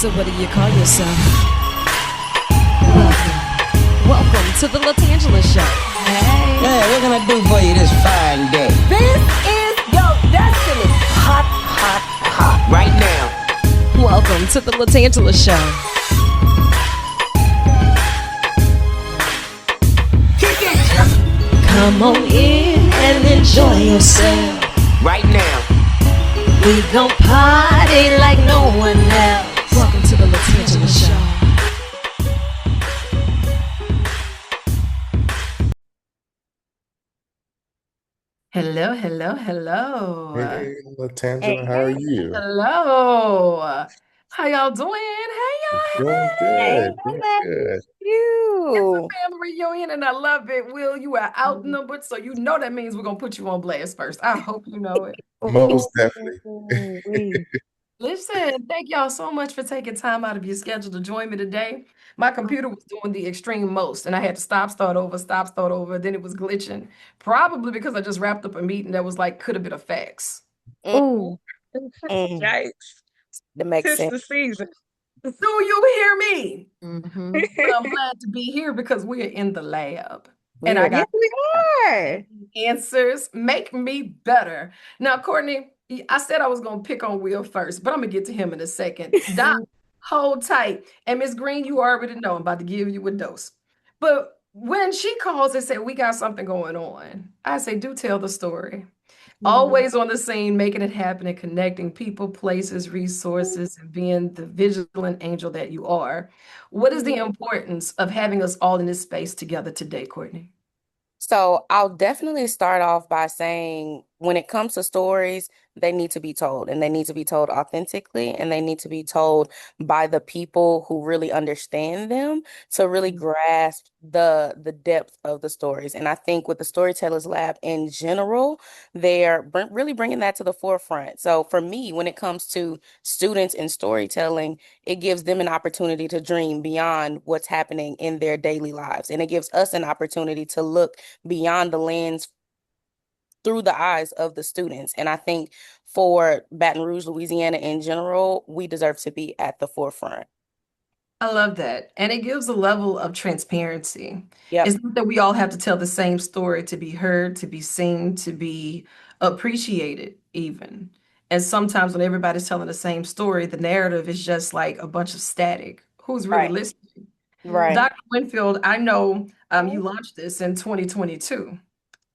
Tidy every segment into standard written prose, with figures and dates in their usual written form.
So what do you call yourself? Welcome to the LaTangela Show. Hey. Hey, what can I do for you this fine day? This is your destiny. Hot, hot, hot. Right now. Welcome to the LaTangela Show. Come on in and enjoy yourself. Right now. We gon' party like no one else. Welcome to the LaTangela Show. Hello, hello, hello. Hey, LaTangela, how are you? Hello. How y'all doing? Hey, y'all. Doing Hey. good, doing good. It's a family reunion and I love it. Will, you are outnumbered, so you know that means we're going to put you on blast first. I hope you know it. Most definitely. Listen, thank y'all so much for taking time out of your schedule to join me today. My computer was doing the extreme most, and I had to start over. Then it was glitching, probably because I just wrapped up a meeting that was like, could have been a fax. Ooh. Yikes. That makes Tis sense. the season. Do you hear me? Mm-hmm. But I'm glad to be here because we're in the lab. And I Yes, got we are. answers. Make me better. Now, Kourtney, I said I was going to pick on Will first, but I'm going to get to him in a second. Doc, hold tight. And Miss Green, you already know I'm about to give you a dose. But when she calls and said, we got something going on, I say, do tell the story. Always on the scene, making it happen and connecting people, places, resources, and being the vigilant angel that you are. What is the importance of having us all in this space together today, Kourtney? So I'll definitely start off by saying when it comes to stories, they need to be told and they need to be told authentically and they need to be told by the people who really understand them to really grasp the depth of the stories. And I think with the Storytellers Lab in general, they're really bringing that to the forefront. So for me, when it comes to students in storytelling, it gives them an opportunity to dream beyond what's happening in their daily lives. And it gives us an opportunity to look beyond the lens through the eyes of the students. And I think for Baton Rouge, Louisiana in general, we deserve to be at the forefront. I love that. And it gives a level of transparency. Yep. It's not that we all have to tell the same story to be heard, to be seen, to be appreciated, even. And sometimes when everybody's telling the same story, the narrative is just like a bunch of static. Who's really Right. listening? Right. Dr. Winfield, I know you launched this in 2022.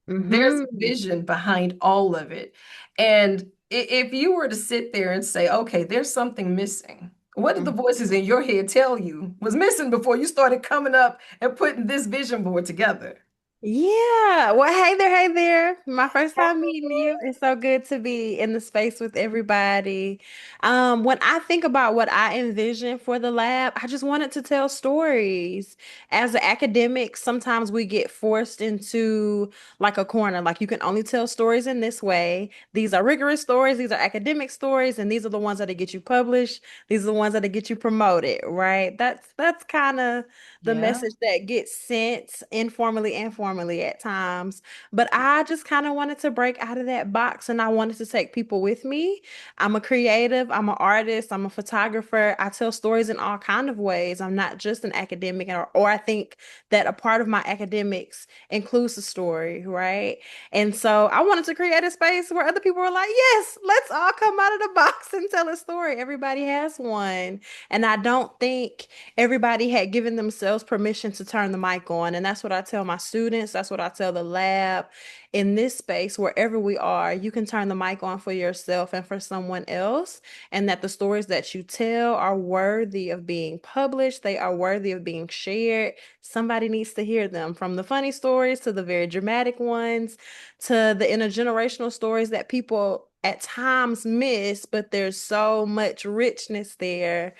There's a Mm-hmm. vision behind all of it. And if you were to sit there and say, okay, there's something missing, what did the voices in your head tell you was missing before you started coming up and putting this vision board together? Yeah. Well, hey there. My first time meeting you. It's so good to be in the space with everybody. When I think about what I envision for the lab, I just wanted to tell stories. As an academic, sometimes we get forced into like a corner, like you can only tell stories in this way. These are rigorous stories, these are academic stories, and these are the ones that get you published. These are the ones that get you promoted, right? That's kind of the Yeah. message that gets sent informally and formally at times. But I just kind of wanted to break out of that box and I wanted to take people with me. I'm a creative, I'm an artist, I'm a photographer. I tell stories in all kind of ways. I'm not just an academic or I think that a part of my academics includes the story, right? And so I wanted to create a space where other people were like, yes, let's all come out of the box and tell a story. Everybody has one. And I don't think everybody had given themselves permission to turn the mic on. And that's what I tell my students. That's what I tell the lab. In this space, wherever we are, you can turn the mic on for yourself and for someone else. And that the stories that you tell are worthy of being published. They are worthy of being shared. Somebody needs to hear them, from the funny stories to the very dramatic ones to the intergenerational stories that people at times miss, but there's so much richness there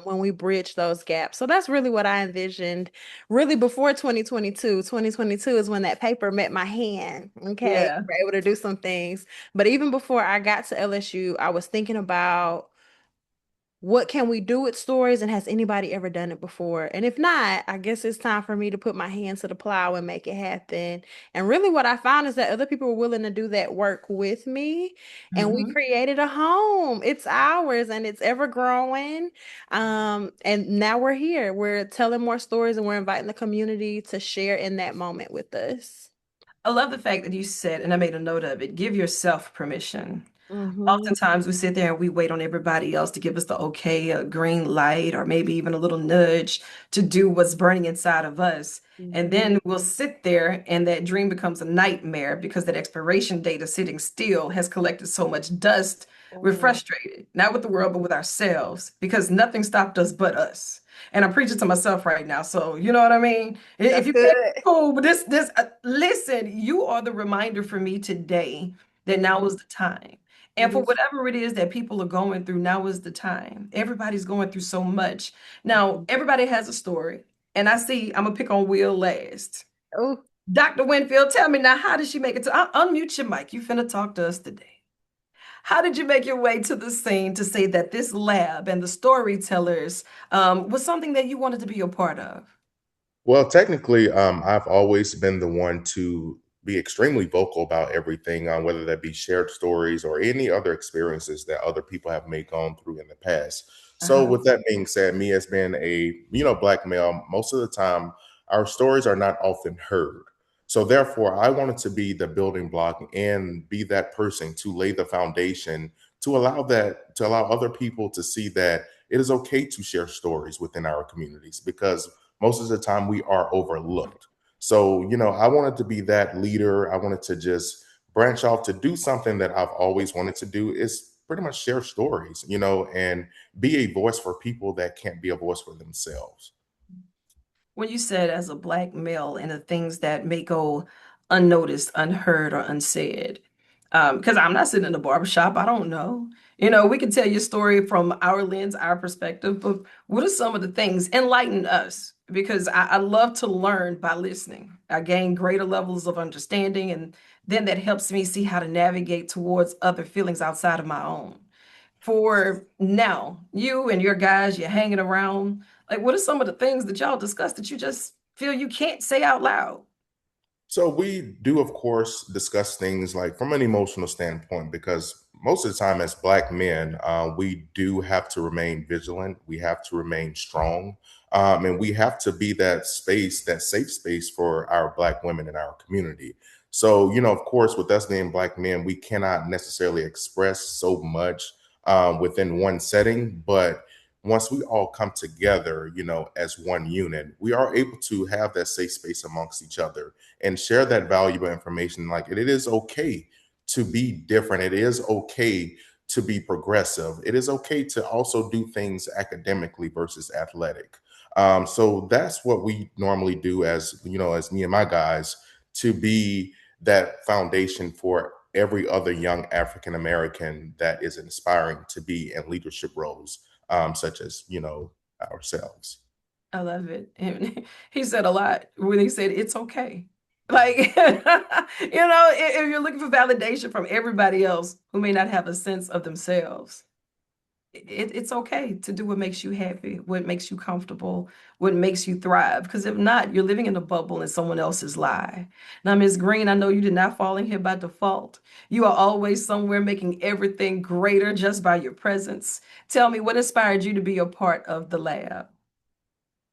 when we bridge those gaps. So that's really what I envisioned really before 2022. 2022 is when that paper met my hand. Okay. Yeah. We're able to do some things. But even before I got to LSU, I was thinking about what can we do with stories, and has anybody ever done it before? And if not, I guess it's time for me to put my hands to the plow and make it happen. And really what I found is that other people were willing to do that work with me, and we Mhm. created a home. It's ours and it's ever growing. And now we're here. We're telling more stories and we're inviting the community to share in that moment with us. I love the fact that you said, and I made a note of it, give yourself permission. Mm-hmm. Oftentimes we sit there and we wait on everybody else to give us the okay, a green light, or maybe even a little nudge to do what's burning inside of us. And Mm-hmm. then we'll sit there and that dream becomes a nightmare because that expiration date of sitting still has collected so much dust. We're Oh, frustrated, not with the world, but with ourselves because nothing stopped us but us. And I'm preaching to myself right now. So, you know what I mean? If that's you think, good. cool, but listen, you are the reminder for me today that now is the time. And It for is. whatever it is that people are going through, now is the time. Everybody's going through so much. Now, everybody has a story. And I see, I'm gonna pick on Will last. Oh, Dr. Winfield, tell me now, how did she make it to unmute your mic? You finna talk to us today. How did you make your way to the scene to say that this lab and the storytellers was something that you wanted to be a part of? Well, technically, I've always been the one to be extremely vocal about everything, whether that be shared stories or any other experiences that other people have may gone through in the past. So, Uh-huh. with that being said, me as being a black male, most of the time our stories are not often heard. So, therefore, I wanted to be the building block and be that person to lay the foundation to allow other people to see that it is okay to share stories within our communities because most of the time we are overlooked. So, I wanted to be that leader. I wanted to just branch off to do something that I've always wanted to do is pretty much share stories, and be a voice for people that can't be a voice for themselves. When you said as a black male and the things that may go unnoticed, unheard, or unsaid, because I'm not sitting in a barbershop, I don't know. We can tell your story from our lens, our perspective, but what are some of the things? Enlighten us, because I love to learn by listening. I gain greater levels of understanding, and then that helps me see how to navigate towards other feelings outside of my own. For now, you and your guys, you're hanging around. Like, what are some of the things that y'all discuss that you just feel you can't say out loud? So we do, of course, discuss things like from an emotional standpoint, because most of the time as Black men, we do have to remain vigilant. We have to remain strong. And we have to be that space, that safe space for our Black women in our community. So, of course, with us being Black men, we cannot necessarily express so much within one setting, but once we all come together, as one unit, we are able to have that safe space amongst each other and share that valuable information. Like it is okay to be different. It is okay to be progressive. It is okay to also do things academically versus athletic. So that's what we normally do as me and my guys, to be that foundation for every other young African American that is inspiring to be in leadership roles, such as, ourselves. I love it. And he said a lot when he said it's okay. Like, if you're looking for validation from everybody else who may not have a sense of themselves, it's okay to do what makes you happy, what makes you comfortable, what makes you thrive. Because if not, you're living in a bubble in someone else's lie. Now, Ms. Green, I know you did not fall in here by default. You are always somewhere making everything greater just by your presence. Tell me, what inspired you to be a part of the lab?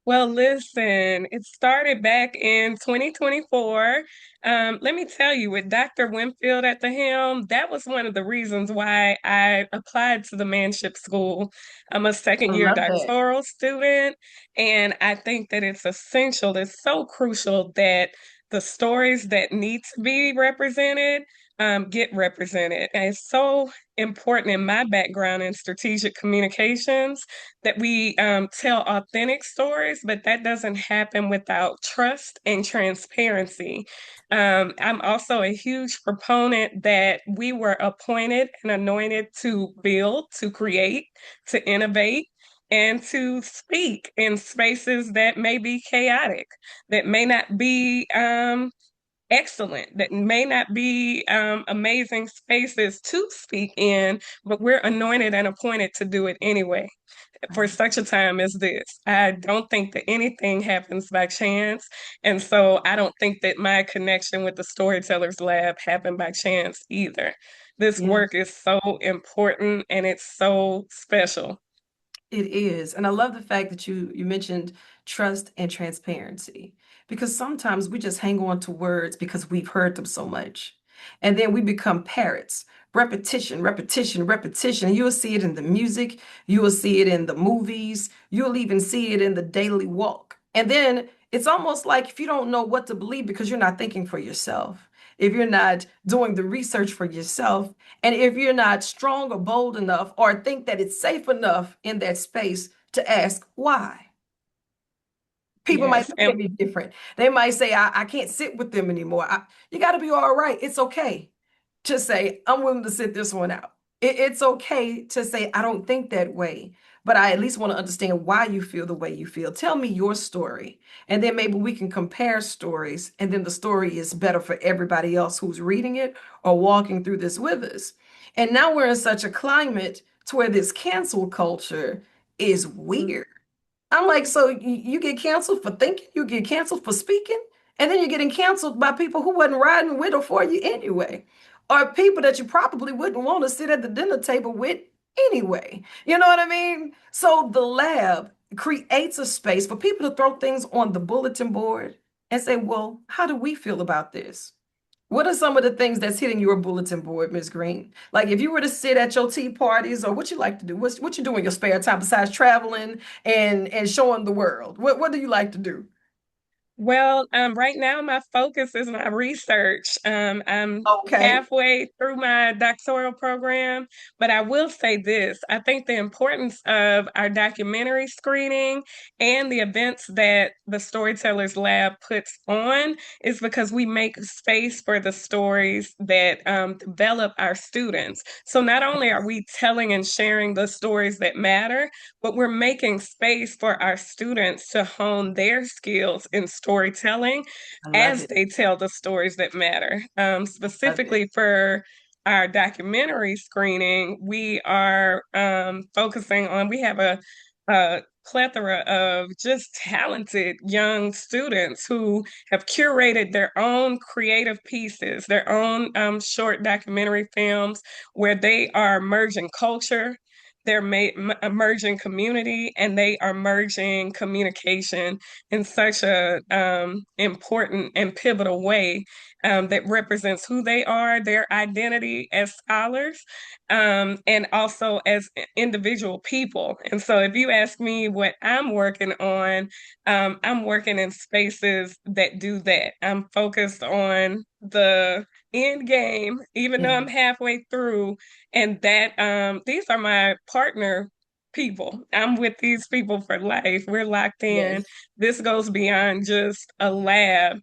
Well, listen, it started back in 2024. Let me tell you, with Dr. Winfield at the helm, that was one of the reasons why I applied to the manship school. I'm a second I year love that. doctoral student, and I think that it's essential, it's so crucial that the stories that need to be represented get represented. And it's so important in my background in strategic communications that we tell authentic stories, but that doesn't happen without trust and transparency. I'm also a huge proponent that we were appointed and anointed to build, to create, to innovate, and to speak in spaces that may be chaotic, that may not be excellent, that may not be amazing spaces to speak in, but we're anointed and appointed to do it anyway for such a time as this. I don't think that anything happens by chance. And so I don't think that my connection with the Storytellers Lab happened by chance either. This Yeah. work is so important and it's so special. It is. And I love the fact that you mentioned trust and transparency because sometimes we just hang on to words because we've heard them so much. And then we become parrots. Repetition, repetition, repetition. You'll see it in the music, you will see it in the movies, you'll even see it in the daily walk. And then it's almost like if you don't know what to believe because you're not thinking for yourself, if you're not doing the research for yourself, and if you're not strong or bold enough or think that it's safe enough in that space to ask why. People might Yes. look at me different. They might say, I can't sit with them anymore. You got to be all right. It's okay to say, I'm willing to sit this one out. It's okay to say, I don't think that way, but I at least want to understand why you feel the way you feel. Tell me your story. And then maybe we can compare stories. And then the story is better for everybody else who's reading it or walking through this with us. And now we're in such a climate to where this cancel culture is weird. I'm like, so you get canceled for thinking, you get canceled for speaking, and then you're getting canceled by people who wasn't riding with or for you anyway, or people that you probably wouldn't want to sit at the dinner table with anyway. You know what I mean? So the lab creates a space for people to throw things on the bulletin board and say, well, how do we feel about this? What are some of the things that's hitting your bulletin board, Miss Green? Like if you were to sit at your tea parties or what you like to do, what you do in your spare time besides traveling and showing the world? What do you like to do? Well, right now my focus is my research. I'm Okay. halfway through my doctoral program, but I will say this. I think the importance of our documentary screening and the events that the Storytellers Lab puts on is because we make space for the stories that develop our students. So not only are we telling and sharing the stories that matter, but we're making space for our students to hone their skills in storytelling I love as it. they tell the stories that matter. Love it. Specifically for our documentary screening, we are focusing on, we have a plethora of just talented young students who have curated their own creative pieces, their own short documentary films where they are merging culture, they're merging community, and they are merging communication in such a important and pivotal way that represents who they are, their identity as scholars, and also as individual people. And so, if you ask me what I'm working on, I'm working in spaces that do that. I'm focused on the end game, even though Yeah. I'm halfway through, and that these are my partner people. I'm with these people for life. We're locked in. Yes. This goes beyond just a lab.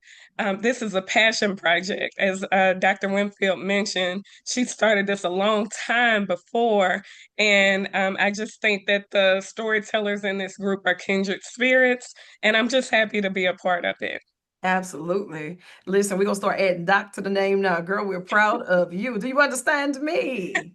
This is a passion project. As Dr. Winfield mentioned, she started this a long time before. And I just think that the storytellers in this group are kindred spirits. And I'm just happy to be a part of it. Absolutely. Listen, we're gonna start adding Doc to the name now. Girl, we're proud of you. Do you understand me? And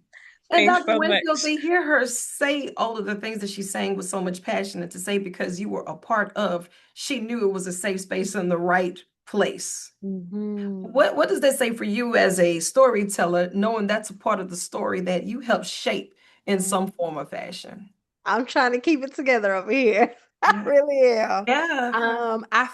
Thanks Dr. so Winfield, much. to hear her say all of the things that she's saying with so much passion, and to say because you were a part of, she knew it was a safe space in the right place. Mhm. What does that say for you as a storyteller, knowing that's a part of the story that you help shape in some form or fashion? I'm trying to keep it together over here. I Yeah. really am. Yeah. I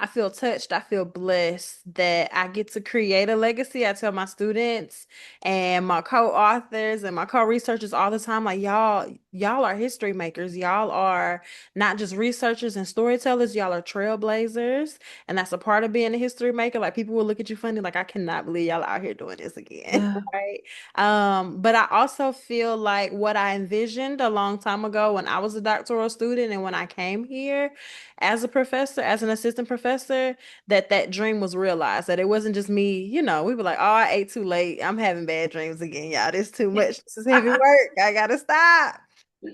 feel touched. I feel blessed that I get to create a legacy. I tell my students and my co-authors and my co-researchers all the time, like y'all are history makers. Y'all are not just researchers and storytellers, y'all are trailblazers. And that's a part of being a history maker. Like people will look at you funny, like, I cannot believe y'all out here doing this again. Yeah. Right. But I also feel like what I envisioned a long time ago when I was a doctoral student and when I came here as a professor, as an assistant professor, that dream was realized, that it wasn't just me, we were like, oh, I ate too late. I'm having bad dreams again, y'all. This is too much. This is heavy work. I gotta stop.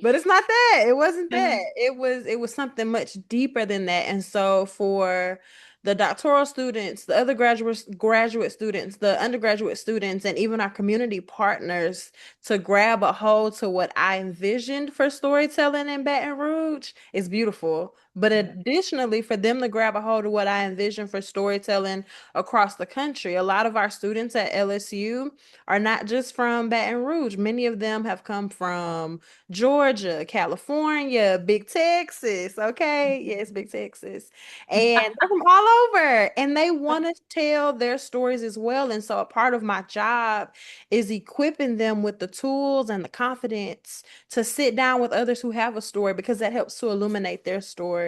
But it's not that. It wasn't that. Yeah. It was something much deeper than that. And so for the doctoral students, the other graduate students, the undergraduate students, and even our community partners to grab a hold to what I envisioned for storytelling in Baton Rouge is beautiful. But additionally, for them to grab a hold of what I envision for storytelling across the country, a lot of our students at LSU are not just from Baton Rouge. Many of them have come from Georgia, California, Big Texas. Okay. Yes, Big Texas. And they're from all over. And they want to tell their stories as well. And so a part of my job is equipping them with the tools and the confidence to sit down with others who have a story because that helps to illuminate their story.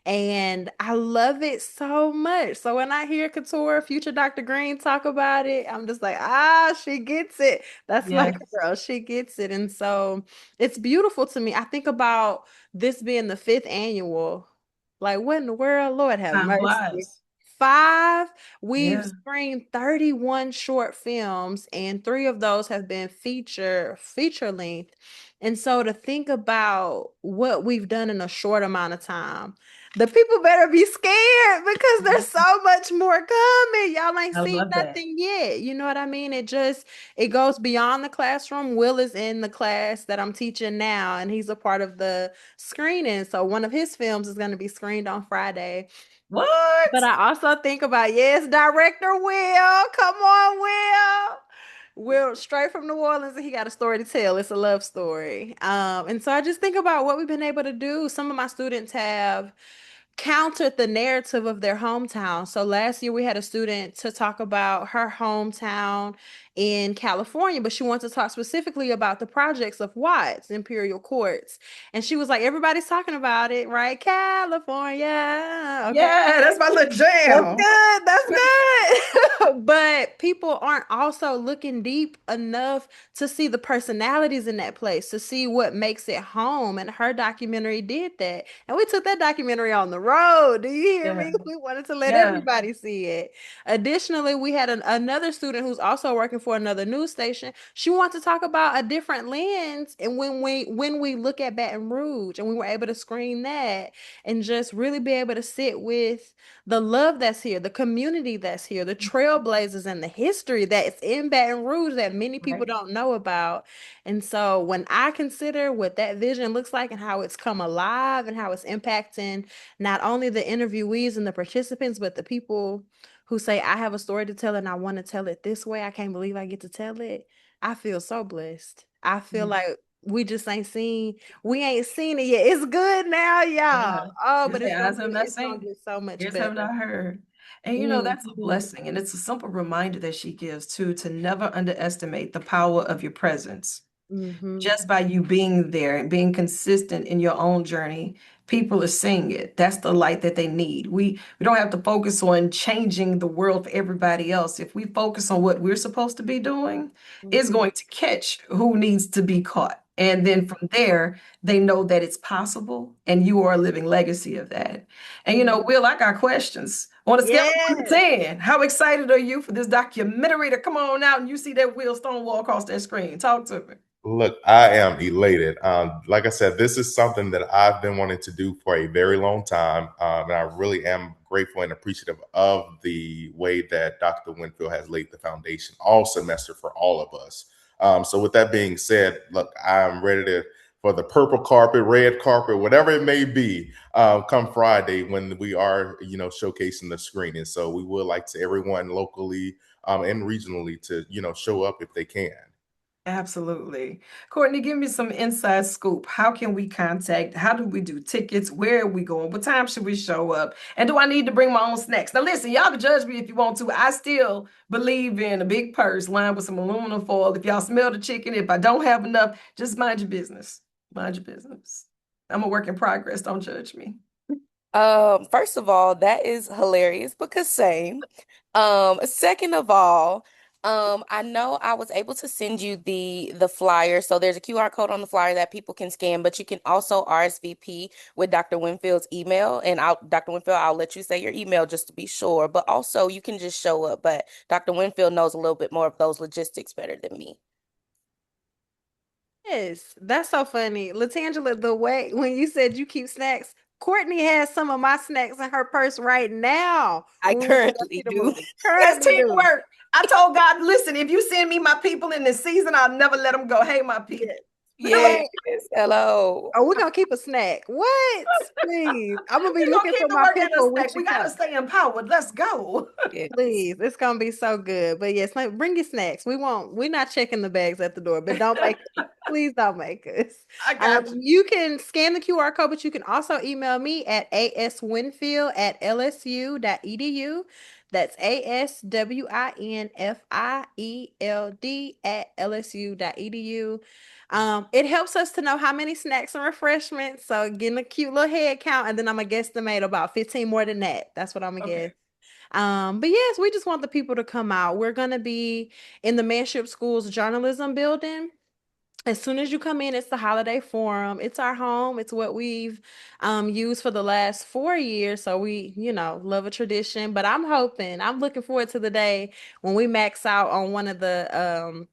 And I love it so much. So when I hear Keturah, future Dr. Green talk about it, I'm just like, she gets it. That's my Yes. girl. She gets it. And so it's beautiful to me. I think about this being the 5th annual. Like, what in the world? Lord have Time mercy. flies. 5, we've Yeah. screened 31 short films, and 3 of those have been feature length. And so to think about what we've done in a short amount of time, the people better be scared because there's so much more coming. Y'all ain't I seen love that. nothing yet. You know what I mean? It goes beyond the classroom. Will is in the class that I'm teaching now, and he's a part of the screening. So one of his films is going to be screened on Friday. But What? I also think about, yes, director Will. Come on, Will. Will straight from New Orleans, and he got a story to tell. It's a love story. And so I just think about what we've been able to do. Some of my students have countered the narrative of their hometown. So last year we had a student to talk about her hometown in California, but she wanted to talk specifically about the projects of Watts, Imperial Courts. And she was like, everybody's talking about it, right? California. Okay. Yeah, that's my little That's jam. good. That's good. But people aren't also looking deep enough to see the personalities in that place, to see what makes it home. And her documentary did that. And we took that documentary on the road. Do you hear Yeah. me? We wanted to let Yeah. everybody see it. Additionally, we had another student who's also working for another news station. She wanted to talk about a different lens. And when we look at Baton Rouge, and we were able to screen that and just really be able to sit with the love that's here, the community that's here, the trailblazers and the history that's in Baton Rouge that many people Right. don't know about. And so when I consider what that vision looks like and how it's come alive and how it's impacting not only the interviewees and the participants, but the people who say, I have a story to tell and I want to tell it this way. I can't believe I get to tell it. I feel so blessed. I feel Yeah. like we ain't seen it yet. It's good now, y'all. Yeah. Oh, You but say, eyes have not it's gonna seen, get so much ears have better. not heard. And that's a Mhm. blessing. And it's a simple reminder that she gives too, to never underestimate the power of your presence. Mhm. Just by you being there and being consistent in your own journey, people are seeing it. That's the light that they need. We don't have to focus on changing the world for everybody else. If we focus on what we're supposed to be doing, it's Mhm. going to catch who needs to be caught. And then from there, they know that it's possible and you are a living legacy of that. And Will, I got questions. On a scale of 1 to Yes. 10, how excited are you for this documentary to come on out and you see that Will Stonewall across that screen? Talk to me. Look, I am elated. Like I said, this is something that I've been wanting to do for a very long time. And I really am grateful and appreciative of the way that Dr. Winfield has laid the foundation all semester for all of us. So with that being said, look, I'm ready for the purple carpet, red carpet, whatever it may be, come Friday when we are, showcasing the screening. So we would like to everyone locally and regionally to, show up if they can. Absolutely. Kourtney, give me some inside scoop. How can we contact? How do we do tickets? Where are we going? What time should we show up? And do I need to bring my own snacks? Now, listen, y'all can judge me if you want to. I still believe in a big purse lined with some aluminum foil. If y'all smell the chicken, if I don't have enough, just mind your business. Mind your business. I'm a work in progress. Don't judge me. First of all, that is hilarious because same. Second of all, I know I was able to send you the flyer. So there's a QR code on the flyer that people can scan, but you can also RSVP with Dr. Winfield's email. And Dr. Winfield, I'll let you say your email just to be sure. But also you can just show up. But Dr. Winfield knows a little bit more of those logistics better than me. Yes, that's so funny. LaTangela, the way when you said you keep snacks, Kourtney has some of my snacks in her purse right now. I when we go currently see the do. movie. That's Currently do. teamwork. I told God, listen, if you send me my people in this season, I'll never let them go. Hey, my people. Yes, hello. Oh, we're gonna keep a snack. What? Please. I'm gonna be We're gonna looking keep for the my work in a people when snack. she We gotta comes. stay empowered. Let's go. Yes. Please, it's gonna be so good. But yes, bring your snacks. We're not checking the bags at the door, but don't make us. Please don't make us. I got you. You can scan the QR code, but you can also email me at aswinfield@lsu.edu. That's ASWINFIELD@lsu.edu. It helps us to know how many snacks and refreshments. So getting a cute little head count, and then I'm gonna guesstimate about 15 more than that. That's what I'm gonna guess. But yes, we just want the people to come out. We're gonna be in the Manship School's journalism building. As soon as you come in, it's the Holiday Forum. It's our home. It's what we've used for the last 4 years. So we, love a tradition. But I'm looking forward to the day when we max out on one of the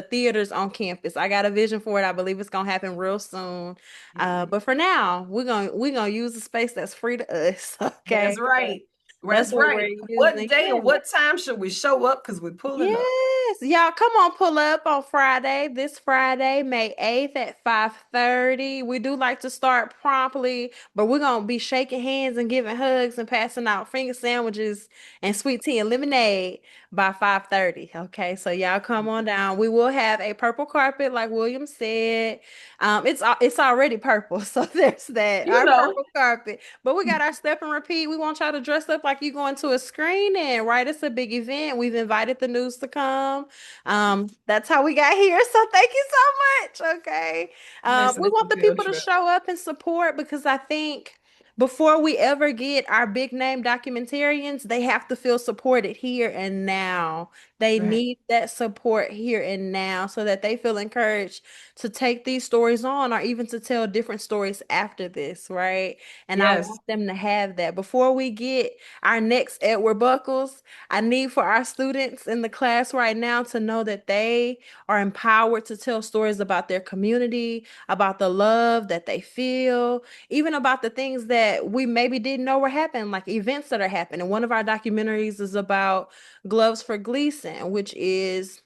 theaters on campus. I got a vision for it. I believe it's gonna happen real soon. But for now, we're gonna use a space that's free to us. Okay. That's right. That's That's what right. we're What using. day and what time should we show up? Because we're pulling up. Yes, y'all come on, pull up on Friday, this Friday, May 8th at 5:30. We do like to start promptly, but we're gonna be shaking hands and giving hugs and passing out finger sandwiches and sweet tea and lemonade by 5:30. Okay, so y'all come on down. We will have a purple carpet, like William said. It's already purple, so there's that. You Our know. purple carpet. But we got our step and repeat. We want y'all to dress up like you going to a screening, right? It's a big event. We've invited the news to come. That's how we got here. So thank you so much. Okay. Listen, We it's want a the field people to trip. show up and support because I think before we ever get our big name documentarians, they have to feel supported here and now. They Right. need that support here and now so that they feel encouraged to take these stories on or even to tell different stories after this, right? And I Yes. want them to have that. Before we get our next Edward Buckles, I need for our students in the class right now to know that they are empowered to tell stories about their community, about the love that they feel, even about the things that we maybe didn't know were happening, like events that are happening. One of our documentaries is about Gloves for Gleason, which is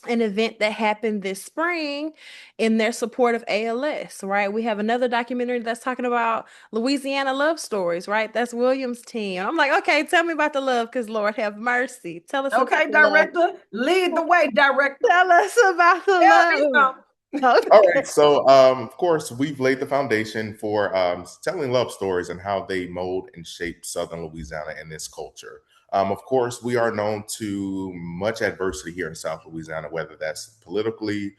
an event that happened this spring in their support of ALS, right? We have another documentary that's talking about Louisiana love stories, right? That's William's team. I'm like, okay, tell me about the love, because Lord have mercy. Tell us about Okay, the love. director. Lead the way, director. Tell us about the Tell me love. something. All Okay. right. So, of course, we've laid the foundation for telling love stories and how they mold and shape Southern Louisiana and its culture. Of course, we are known to much adversity here in South Louisiana, whether that's politically,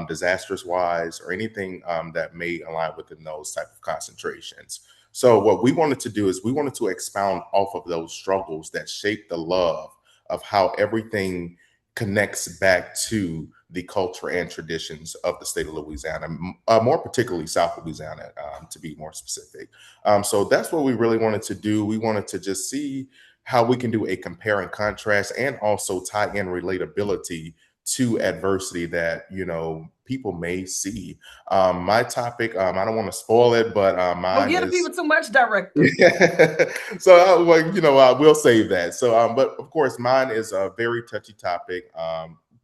disastrous wise, or anything that may align within those type of concentrations. So, what we wanted to do is we wanted to expound off of those struggles that shape the love of how everything connects back to the culture and traditions of the state of Louisiana, more particularly South Louisiana, to be more specific. So that's what we really wanted to do. We wanted to just see how we can do a compare and contrast and also tie in relatability to adversity that, people may see. My topic, I don't want to spoil it, but Don't mine give the is people too much, director. so we'll save that. So but of course mine is a very touchy topic,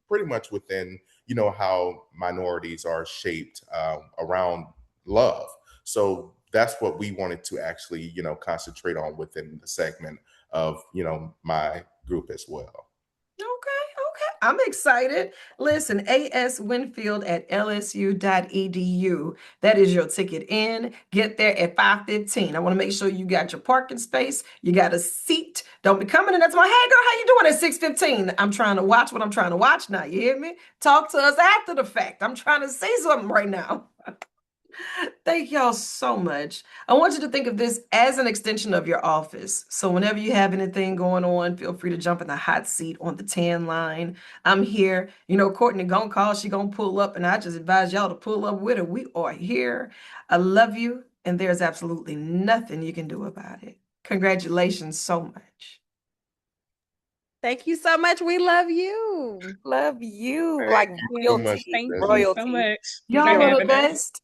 pretty much within how minorities are shaped around love. So that's what we wanted to actually concentrate on within the segment of my group as well. Okay. I'm excited. Listen, AS Winfield at lsu.edu. That is your ticket in. Get there at 5:15. I want to make sure you got your parking space. You got a seat. Don't be coming in. That's my, hey girl, how you doing at 6:15? I'm trying to watch what I'm trying to watch now. You hear me? Talk to us after the fact. I'm trying to say something right now. Thank y'all so much. I want you to think of this as an extension of your office. So whenever you have anything going on, feel free to jump in the hot seat on the tan line. I'm here. Kourtney gonna call, she gonna pull up, and I just advise y'all to pull up with her. We are here. I love you, and there's absolutely nothing you can do about it. Congratulations so much. Thank you so much. We love you. Love you. Thank Like you so Yes, much, royalty. thank Desmond. you so Royalty. much for Y'all are the having us. best.